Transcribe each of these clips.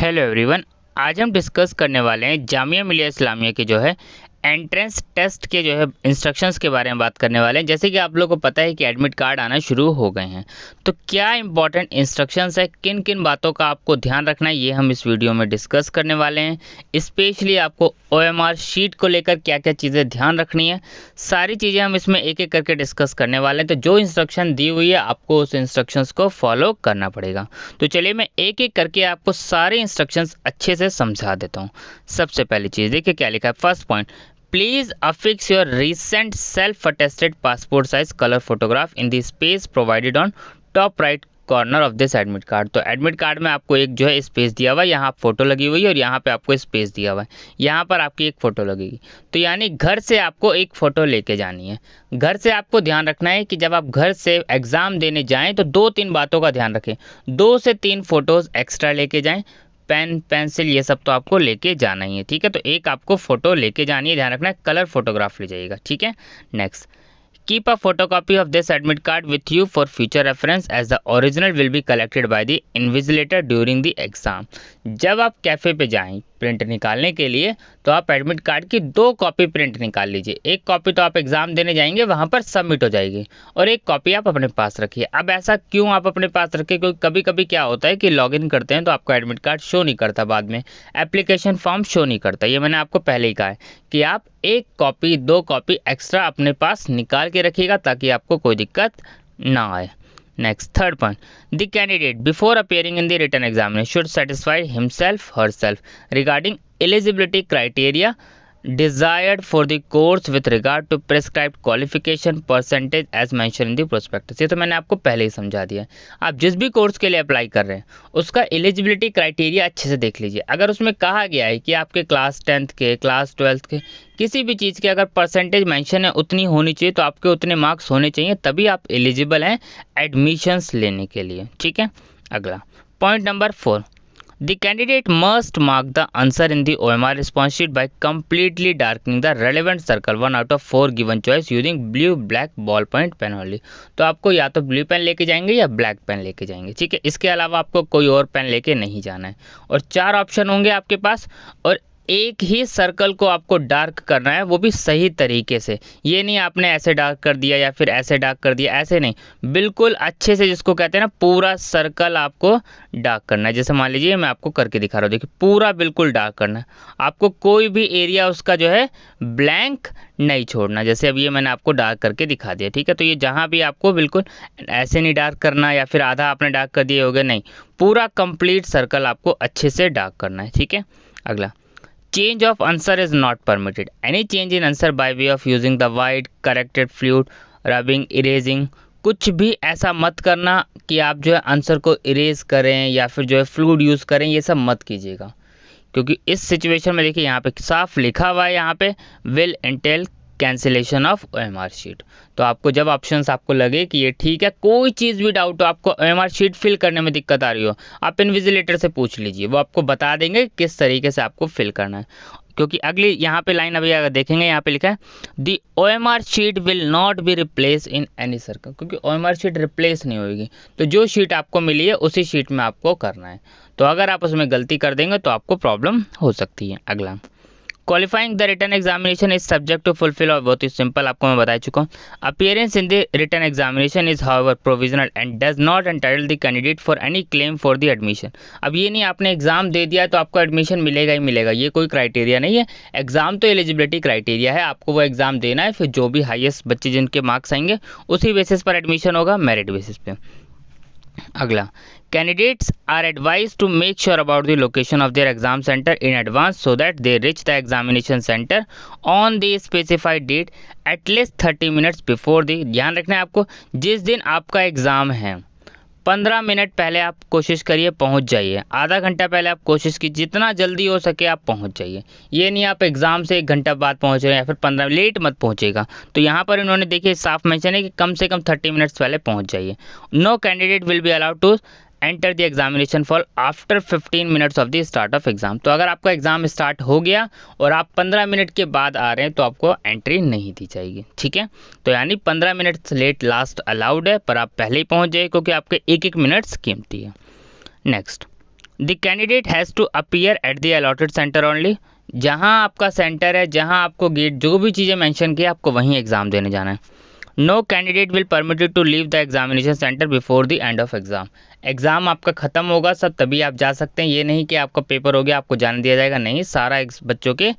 Hello everyone. आज हम discuss करने वाले हैं जामिया मिलिया इस्लामिया के जो है एंट्रेंस टेस्ट के जो है इंस्ट्रक्शंस के बारे में बात करने वाले हैं। जैसे कि आप लोगों को पता है कि एडमिट कार्ड आना शुरू हो गए हैं, तो क्या इंपॉर्टेंट इंस्ट्रक्शंस है, किन किन बातों का आपको ध्यान रखना है, ये हम इस वीडियो में डिस्कस करने वाले हैं। स्पेशली आपको OMR शीट को लेकर क्या क्या चीज़ें ध्यान रखनी है, सारी चीज़ें हम इसमें एक एक करके डिस्कस करने वाले हैं। तो जो इंस्ट्रक्शन दी हुई है आपको उस इंस्ट्रक्शंस को फॉलो करना पड़ेगा। तो चलिए मैं एक एक करके आपको सारे इंस्ट्रक्शंस अच्छे से समझा देता हूँ। सबसे पहली चीज़ देखिए क्या लिखा है। First point, please affix your recent self-attested passport size color photograph in the space provided on top right corner of this admit card. तो एडमिट कार्ड में आपको एक जो है स्पेस दिया हुआ है, यहाँ फोटो लगी हुई है और यहाँ पे आपको स्पेस दिया हुआ है, यहाँ पर आपकी एक फ़ोटो लगेगी। तो यानी घर से आपको एक फ़ोटो लेके जानी है। घर से आपको ध्यान रखना है कि जब आप घर से एग्ज़ाम देने जाएं तो 2-3 बातों का ध्यान रखें। 2 से 3 फ़ोटोज़ एक्स्ट्रा लेके जाएं। पेन पेंसिल ये सब तो आपको लेके जाना ही है, ठीक है। तो एक आपको फ़ोटो लेके जानी है, ध्यान रखना है कलर फोटोग्राफ ले जाइएगा, ठीक है। Next, keep a photocopy of this admit card with you for future reference as the original will be collected by the invigilator during the exam। जब आप कैफ़े पे जाएं प्रिंट निकालने के लिए तो आप एडमिट कार्ड की 2 कॉपी प्रिंट निकाल लीजिए। एक कॉपी तो आप एग्ज़ाम देने जाएंगे वहाँ पर सबमिट हो जाएगी और एक कॉपी आप अपने पास रखिए। अब ऐसा क्यों आप अपने पास रखिए, क्योंकि कभी कभी क्या होता है कि लॉगिन करते हैं तो आपका एडमिट कार्ड शो नहीं करता, बाद में एप्लीकेशन फॉर्म शो नहीं करता। ये मैंने आपको पहले ही कहा है कि आप एक कॉपी 2 कॉपी एक्स्ट्रा अपने पास निकाल के रखिएगा ताकि आपको कोई दिक्कत ना आए। Next, third point, the candidate before appearing in the written examination should satisfy himself herself regarding eligibility criteria desired for the course with regard to prescribed qualification percentage as mentioned in the prospectus। ये तो मैंने आपको पहले ही समझा दिया है। आप जिस भी कोर्स के लिए अप्लाई कर रहे हैं उसका एलिजिबिलिटी क्राइटेरिया अच्छे से देख लीजिए। अगर उसमें कहा गया है कि आपके क्लास 10th के, क्लास 12th के, किसी भी चीज़ के अगर परसेंटेज मेंशन है उतनी होनी चाहिए, तो आपके उतने मार्क्स होने चाहिए, तभी आप एलिजिबल हैं एडमिशन्स लेने के लिए, ठीक है। अगला point number 4, the candidate must mark the answer in the OMR response sheet by completely darkening the relevant circle 1 out of 4 given choice using blue black ballpoint pen only। तो आपको या तो ब्लू पेन लेके जाएंगे या black pen लेके जाएंगे, ठीक है। इसके अलावा आपको कोई और पेन लेके नहीं जाना है। और 4 ऑप्शन होंगे आपके पास और एक ही सर्कल को आपको डार्क करना है, वो भी सही तरीके से। ये नहीं आपने ऐसे डार्क कर दिया या फिर ऐसे डार्क कर दिया, ऐसे नहीं, बिल्कुल अच्छे से, जिसको कहते हैं ना पूरा सर्कल आपको डार्क करना है। जैसे मान लीजिए मैं आपको करके दिखा रहा हूँ, देखिए पूरा बिल्कुल डार्क करना है आपको, कोई भी एरिया उसका जो है ब्लैंक नहीं छोड़ना। जैसे अब ये मैंने आपको डार्क करके दिखा दिया, ठीक है। तो ये जहाँ भी आपको बिल्कुल ऐसे नहीं डार्क करना या फिर आधा आपने डार्क कर दिए होगा, नहीं, पूरा कंप्लीट सर्कल आपको अच्छे से डार्क करना है, ठीक है। अगला, change of answer is not permitted। any change in answer by way of using the white corrected fluid rubbing erasing, कुछ भी ऐसा मत करना कि आप जो है आंसर को इरेज करें या फिर जो है फ्लूइड यूज़ करें, ये सब मत कीजिएगा। क्योंकि इस सिचुएशन में देखिए यहाँ पे साफ लिखा हुआ है, यहाँ पे will entail cancellation of OMR sheet. तो आपको जब ऑप्शंस आपको लगे कि ये ठीक है, कोई चीज़ भी डाउट हो, आपको OMR शीट फिल करने में दिक्कत आ रही हो, आप इन्विजिलेटर से पूछ लीजिए, वो आपको बता देंगे किस तरीके से आपको फिल करना है। क्योंकि अगली यहाँ पे लाइन अभी अगर देखेंगे, यहाँ पे लिखा है दी OMR sheet will not be replace in any circle, क्योंकि OMR शीट रिप्लेस नहीं होगी। तो जो शीट आपको मिली है उसी शीट में आपको करना है। तो अगर आप उसमें गलती कर देंगे तो आपको प्रॉब्लम हो सकती है। अगला, qualifying the written examination is subject to fulfil, और बहुत ही सिंपल आपको मैं बता चुका हूँ। Appearance in the written examination is however provisional and does not entitle the candidate for any claim for the admission. अब ये नहीं आपने एग्जाम दे दिया तो आपको एडमिशन मिलेगा ही मिलेगा, ये कोई क्राइटेरिया नहीं है। एग्जाम तो एलिजिबिलिटी क्राइटेरिया है, आपको वो एग्जाम देना है, फिर जो भी हाईएस्ट बच्चे जिनके मार्क्स आएंगे उसी बेसिस पर एडमिशन होगा, मेरिट बेसिस पे। अगला, candidates are advised to make sure about the location of their exam center in advance so that they reach the examination center on the specified date at least 30 minutes before the, ध्यान रखना है आपको, जिस दिन आपका exam है 15 minute पहले आप कोशिश करिए पहुंच जाइए, आधा घंटा पहले आप कोशिश कीजिए, जितना जल्दी हो सके आप पहुंच जाइए। ये नहीं आप एग्ज़ाम से 1 घंटा बाद पहुंच रहे हैं या फिर 15 लेट मत पहुंचेगा। तो यहाँ पर इन्होंने देखिए साफ मेंशन है कि कम से कम 30 मिनट्स पहले पहुंच जाइए। No candidate will be allowed to enter the examination fall after 15 minutes of the start of exam. तो अगर आपका एग्जाम स्टार्ट हो गया और आप 15 मिनट के बाद आ रहे हैं तो आपको एंट्री नहीं दी जाएगी, ठीक है। तो यानी 15 मिनट्स लेट लास्ट अलाउड है, पर आप पहले ही पहुंच जाइए क्योंकि आपके एक एक मिनट्स कीमती है। Next, the candidate has to appear at the allotted centre only. जहां आपका सेंटर है, जहां आपको गेट, जो भी चीज़ें मेंशन की आपको वहीं एग्ज़ाम देने जाना है। No candidate will permitted to leave the examination centre before the end of exam. Exam आपका खत्म होगा सब तभी आप जा सकते हैं, ये नहीं कि आपका पेपर हो गया आपको जाने दिया जाएगा, नहीं, सारा बच्चों के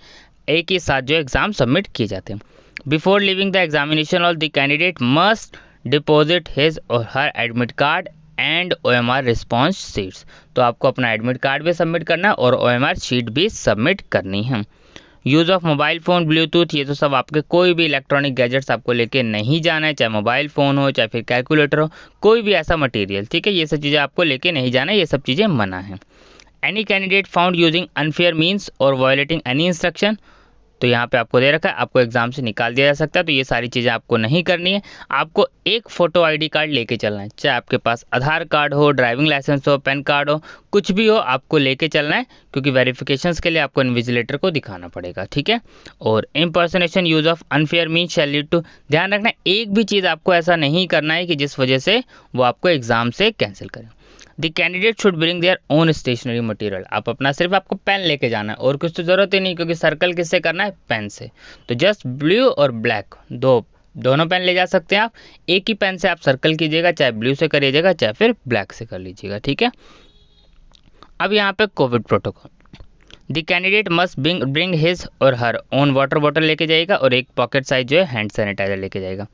एक ही साथ जो एग्जाम सबमिट किए जाते हैं। Before leaving the examination all the candidate must deposit his और her admit card and OMR response sheets. तो आपको अपना एडमिट कार्ड भी सबमिट करना है और OMR शीट भी सबमिट करनी है। Use of mobile phone, Bluetooth, ये तो सब आपके कोई भी इलेक्ट्रॉनिक गैजेट्स आपको लेके नहीं जाना है, चाहे मोबाइल फ़ोन हो चाहे फिर कैलकुलेटर हो, कोई भी ऐसा मटेरियल, ठीक है, ये सब चीज़ें आपको लेके नहीं जाना है, ये सब चीज़ें मना है। Any candidate found using unfair means और वायलेटिंग एनी इंस्ट्रक्शन, तो यहाँ पे आपको दे रखा है आपको एग्जाम से निकाल दिया जा सकता है, तो ये सारी चीज़ें आपको नहीं करनी है। आपको एक फ़ोटो ID कार्ड लेके चलना है, चाहे आपके पास आधार कार्ड हो, ड्राइविंग लाइसेंस हो, पैन कार्ड हो, कुछ भी हो आपको लेके चलना है, क्योंकि वेरिफिकेशंस के लिए आपको इन्विजिलेटर को दिखाना पड़ेगा, ठीक है। और impersonation use of unfair mean shall lead to, ध्यान रखना एक भी चीज़ आपको ऐसा नहीं करना है कि जिस वजह से वो आपको एग्ज़ाम से कैंसिल करें। The candidate should bring their own stationery material, आप अपना सिर्फ आपको पेन लेके जाना है और कुछ तो ज़रूरत ही नहीं, क्योंकि सर्कल किससे करना है, पेन से। तो जस्ट ब्लू और ब्लैक दोनों पेन ले जा सकते हैं आप, एक ही पेन से आप सर्कल कीजिएगा, चाहे ब्लू से करिएगा चाहे फिर ब्लैक से कर लीजिएगा, ठीक है। अब यहाँ पे Covid protocol, the candidate must bring his और हर ओन वाटर बॉटल लेके जाएगा और एक पॉकेट साइज जो है हैंड सैनिटाइजर लेके जाएगा।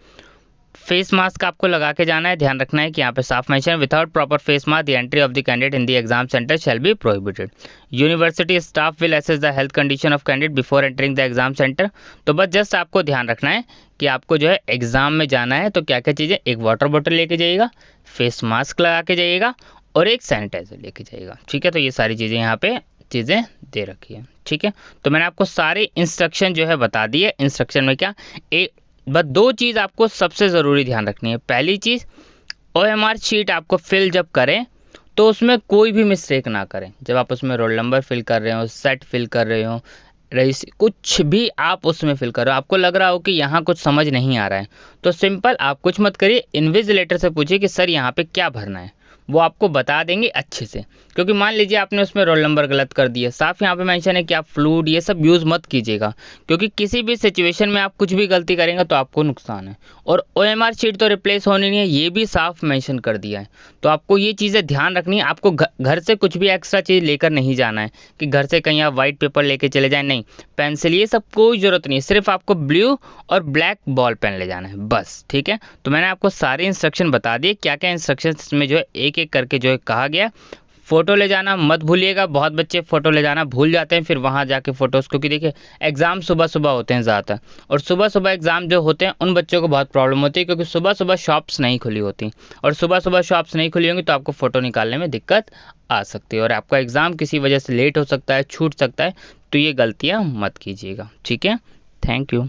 फेस मास्क आपको लगा के जाना है, ध्यान रखना है कि यहाँ पे साफ mention, without proper face mask the entry of the candidate in the exam centre shall be prohibited. University staff will assess the health condition of candidate before entering the exam centre. तो बस just आपको ध्यान रखना है कि आपको जो है एग्जाम में जाना है तो क्या क्या चीज़ें, एक वाटर बॉटल लेके जाइएगा, फेस मास्क लगा के जाइएगा और एक सैनिटाइजर लेके जाइएगा, ठीक है। तो ये सारी चीज़ें यहाँ पे चीज़ें दे रखी है, ठीक है। तो मैंने आपको सारे इंस्ट्रक्शन जो है बता दिए। इंस्ट्रक्शन में क्या, एक बस दो चीज़ आपको सबसे ज़रूरी ध्यान रखनी है। पहली चीज़, OMR शीट आपको फिल जब करें तो उसमें कोई भी मिस्टेक ना करें। जब आप उसमें रोल नंबर फिल कर रहे हो, सेट फिल कर रहे हो, रईस, कुछ भी आप उसमें फिल कर रहे हो, आपको लग रहा हो कि यहाँ कुछ समझ नहीं आ रहा है, तो सिंपल आप कुछ मत करिए, इन्विजिलेटर से पूछिए कि सर यहाँ पे क्या भरना है, वो आपको बता देंगे अच्छे से। क्योंकि मान लीजिए आपने उसमें रोल नंबर गलत कर दिया, साफ यहाँ पे मेंशन है कि आप फ्लूड ये सब यूज़ मत कीजिएगा, क्योंकि किसी भी सिचुएशन में आप कुछ भी गलती करेंगे तो आपको नुकसान है। और OMR शीट तो रिप्लेस होनी नहीं है, ये भी साफ मेंशन कर दिया है। तो आपको ये चीज़ें ध्यान रखनी है। आपको घर से कुछ भी एक्स्ट्रा चीज़ लेकर नहीं जाना है कि घर से कहीं आप वाइट पेपर लेके चले जाएं, नहीं, पेंसिल ये सब कोई ज़रूरत नहीं है, सिर्फ आपको ब्लू और ब्लैक बॉल पेन ले जाना है बस, ठीक है। तो मैंने आपको सारे इंस्ट्रक्शन बता दिए, क्या क्या इंस्ट्रक्शन में जो है एक एक करके जो है कहा गया। फ़ोटो ले जाना मत भूलिएगा, बहुत बच्चे फ़ोटो ले जाना भूल जाते हैं फिर वहाँ जाके फ़ोटोज़, क्योंकि देखिए एग्ज़ाम सुबह सुबह होते हैं ज़्यादातर, और सुबह सुबह एग्ज़ाम जो होते हैं उन बच्चों को बहुत प्रॉब्लम होती है, क्योंकि सुबह सुबह शॉप्स नहीं खुली होती, और सुबह सुबह शॉप्स नहीं खुली होंगी तो आपको फ़ोटो निकालने में दिक्कत आ सकती है और आपका एग्ज़ाम किसी वजह से लेट हो सकता है, छूट सकता है। तो ये गलतियाँ मत कीजिएगा, ठीक है। Thank you.